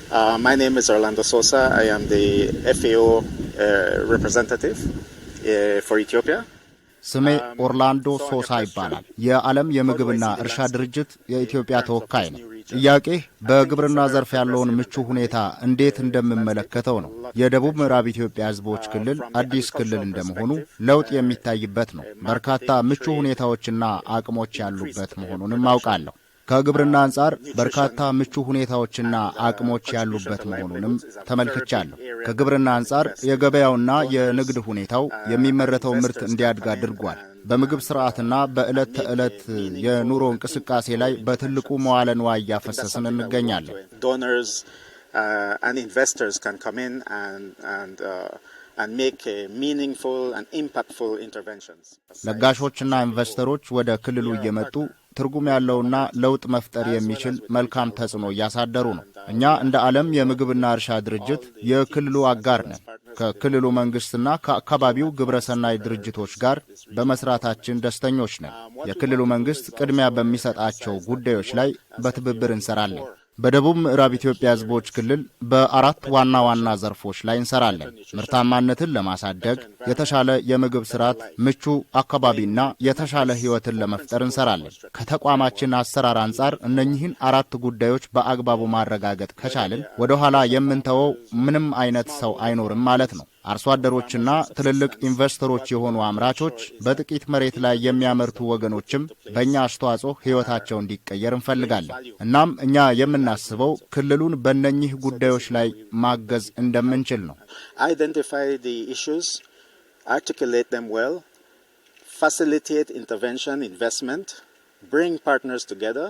My name is Orlando Sosa. I am the FAO representative for Ethiopia. ስሜ ኦርላንዶ ሶሳ ይባላል። የዓለም የምግብና እርሻ ድርጅት የኢትዮጵያ ተወካይ ነው። ጥያቄ በግብርና ዘርፍ ያለውን ምቹ ሁኔታ እንዴት እንደምመለከተው ነው። የደቡብ ምዕራብ ኢትዮጵያ ሕዝቦች ክልል አዲስ ክልል እንደመሆኑ ለውጥ የሚታይበት ነው። በርካታ ምቹ ሁኔታዎችና አቅሞች ያሉበት መሆኑንም አውቃለሁ። ከግብርና አንጻር በርካታ ምቹ ሁኔታዎችና አቅሞች ያሉበት መሆኑንም ተመልክቻለሁ። ከግብርና አንጻር የገበያውና የንግድ ሁኔታው የሚመረተው ምርት እንዲያድግ አድርጓል። በምግብ ስርዓትና በዕለት ተዕለት የኑሮ እንቅስቃሴ ላይ በትልቁ መዋለ ንዋይ እያፈሰስን እንገኛለን። and investors can come in and make meaningful and impactful interventions. ለጋሾችና ኢንቨስተሮች ወደ ክልሉ እየመጡ ትርጉም ያለውና ለውጥ መፍጠር የሚችል መልካም ተጽዕኖ እያሳደሩ ነው። እኛ እንደ ዓለም የምግብና እርሻ ድርጅት የክልሉ አጋር ነን። ከክልሉ መንግስትና ከአካባቢው ግብረሰናይ ድርጅቶች ጋር በመስራታችን ደስተኞች ነን። የክልሉ መንግስት ቅድሚያ በሚሰጣቸው ጉዳዮች ላይ በትብብር እንሰራለን። በደቡብ ምዕራብ ኢትዮጵያ ሕዝቦች ክልል በአራት ዋና ዋና ዘርፎች ላይ እንሰራለን። ምርታማነትን ለማሳደግ፣ የተሻለ የምግብ ስርዓት፣ ምቹ አካባቢና የተሻለ ህይወትን ለመፍጠር እንሰራለን። ከተቋማችን አሰራር አንጻር እነኚህን አራት ጉዳዮች በአግባቡ ማረጋገጥ ከቻልን ወደ ኋላ የምንተወው ምንም አይነት ሰው አይኖርም ማለት ነው። አርሶ አደሮችና ትልልቅ ኢንቨስተሮች የሆኑ አምራቾች፣ በጥቂት መሬት ላይ የሚያመርቱ ወገኖችም በእኛ አስተዋጽኦ ህይወታቸው እንዲቀየር እንፈልጋለን። እናም እኛ የምናስበው ክልሉን በእነኚህ ጉዳዮች ላይ ማገዝ እንደምንችል ነው። Identify the issues, articulate them well, facilitate intervention, investment, bring partners together.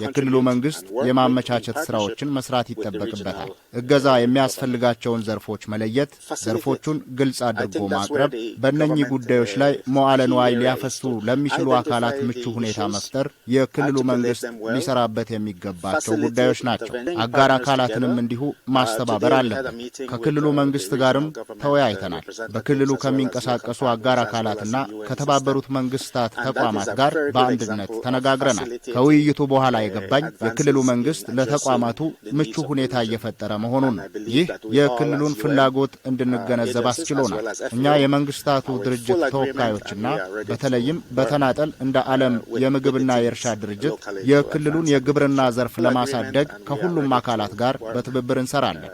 የክልሉ መንግስት የማመቻቸት ስራዎችን መስራት ይጠበቅበታል። እገዛ የሚያስፈልጋቸውን ዘርፎች መለየት፣ ዘርፎቹን ግልጽ አድርጎ ማቅረብ፣ በእነኚህ ጉዳዮች ላይ መዋዕለ ንዋይ ሊያፈሱ ለሚችሉ አካላት ምቹ ሁኔታ መፍጠር የክልሉ መንግስት ሊሰራበት የሚገባቸው ጉዳዮች ናቸው። አጋር አካላትንም እንዲሁ ማስተባበር አለበት። ከክልሉ መንግስት ጋርም ተወያይተናል። በክልሉ ከሚንቀሳቀሱ አጋር አካላትና ከተባበሩት መንግስታት ተቋማት ጋር በአንድነት ተነጋግረናል። ከውይይቱ በኋላ የገባኝ የክልሉ መንግስት ለተቋማቱ ምቹ ሁኔታ እየፈጠረ መሆኑን ነው። ይህ የክልሉን ፍላጎት እንድንገነዘብ አስችሎናል። እኛ የመንግስታቱ ድርጅት ተወካዮችና በተለይም በተናጠል እንደ ዓለም የምግብና የእርሻ ድርጅት የክልሉን የግብርና ዘርፍ ለማሳደግ ከሁሉም አካላት ጋር በትብብር እንሰራለን።